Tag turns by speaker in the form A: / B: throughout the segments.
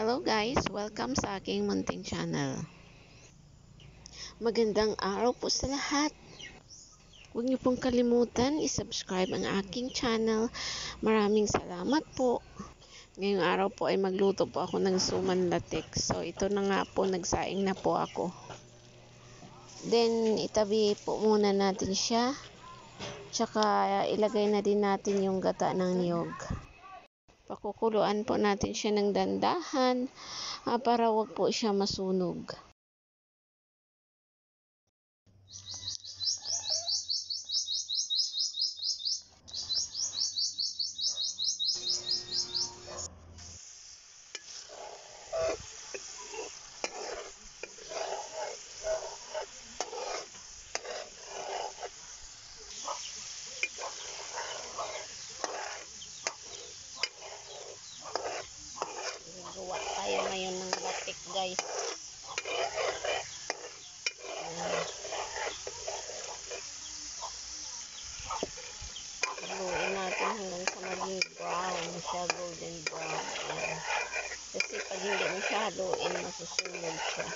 A: Hello guys, welcome sa aking munting channel. Magandang araw po sa lahat. Huwag niyo pong kalimutan i-subscribe ang aking channel. Maraming salamat po. Ngayong araw po ay magluto po ako ng suman latik. So ito na nga po, nagsaing na po ako. Then itabi po muna natin siya. Tsaka ilagay na din natin yung gata ng niyog. Pakukuluan po natin siya ng dandahan para wag po siya masunog. Gawa tayo ngayon ng latik guys. Haluin natin hanggang sa maging brown siya, golden brown. Ayan. Kasi pag hindi mo siya haluin, masusunog siya.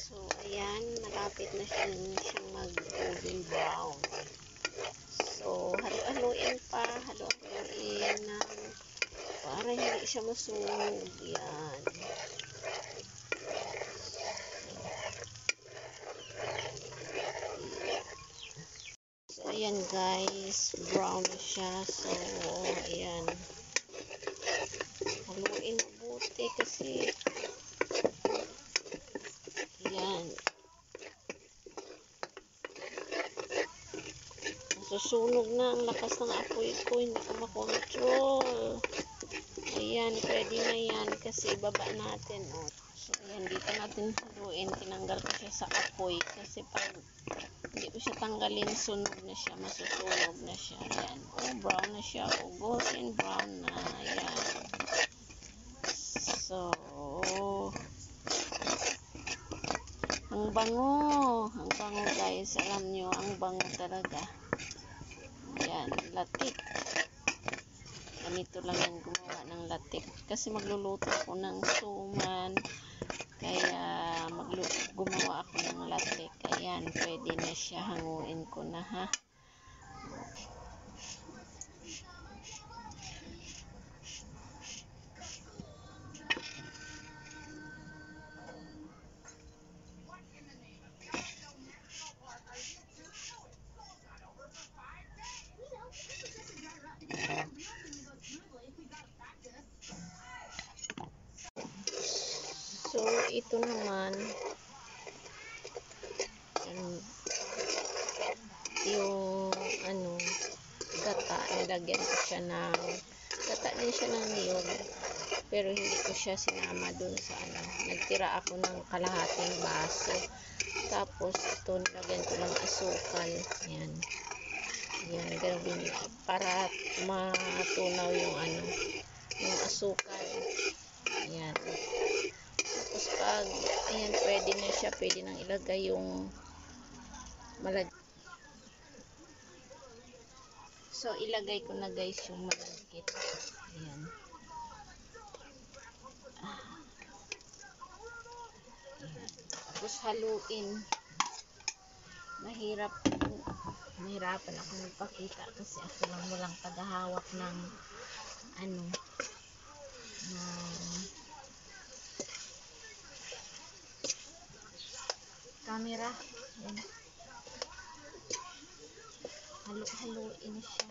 A: So ayan, malapit na siyang mag-golden brown. So haluin pa, haluin ng para hindi siya masunog. Yan. So ayan guys, brown na siya. So ayan, haluin mabuti kasi yan, susunog na. Ang lakas ng apoy ko, hindi ko makontrol. Ayan, pwede na yan kasi ibaba natin. Oh. So ayan, dito natin haluin. Tinanggal ko siya sa apoy kasi pag hindi ko siya tanggalin, sunog na siya, masusunog na siya. Ayan, oh, brown na siya. Oh, golden brown na. Ayan. So ang bango guys, alam nyo, ang bango talaga. Yan, latik. Ganito lang yung gumawa ng latik. Kasi magluluto ako ng suman, kaya gumawa ako ng latik. Ayan, pwede na siya, hanguin ko na ha. So, ito naman yung gata, nilagyan ko siya ng gata din siya ng niyog, pero hindi ko siya sinama dun sa nagtira ako ng kalahating baso. Tapos ito, nilagyan ko ng asukal. Yan, gawin para matunaw yung yung asukal. Ayan. Tapos pag, ayan, pwede na siya, pwede nang ilagay yung So, ilagay ko na guys yung malagkit. Ayan. Ayan. Tapos haluin. Mahirapan ako magpakita kasi ako lang walang paghahawak ng camera. Ayan. Haluin siya.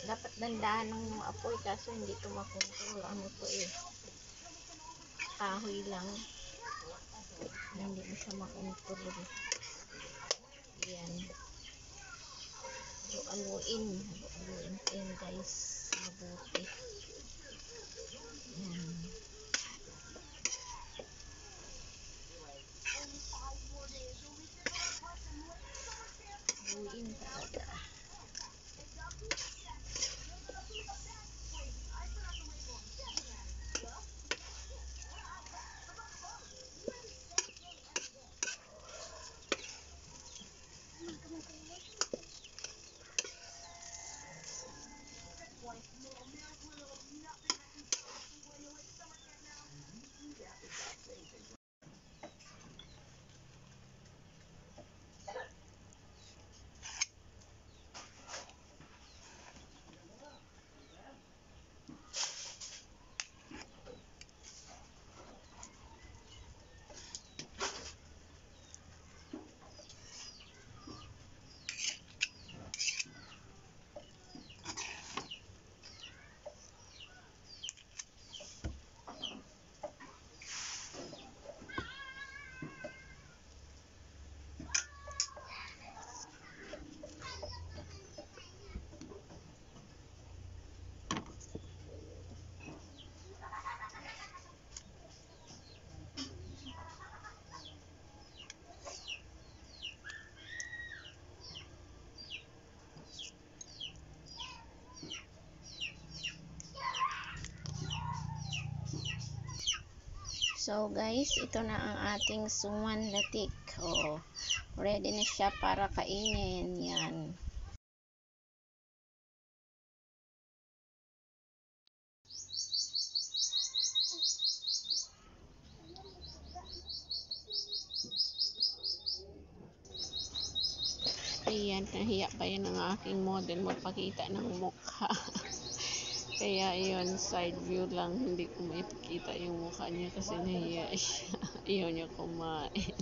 A: Dapat dandahan ng apoy kaso hindi ito makontrol. Kahoy lang. Hindi mo siya makontrol. Ayan. So, haluin guys. Mabuti. So guys, ito na ang ating suman latik. Oh, ready na siya para kainin. Yan. Ayan, nahiya pa yan ang aking model magpakita ng mukha. Kaya yun, side view lang, hindi ko maipakita yung mukha niya kasi nahiya siya. Ayaw niya kumain.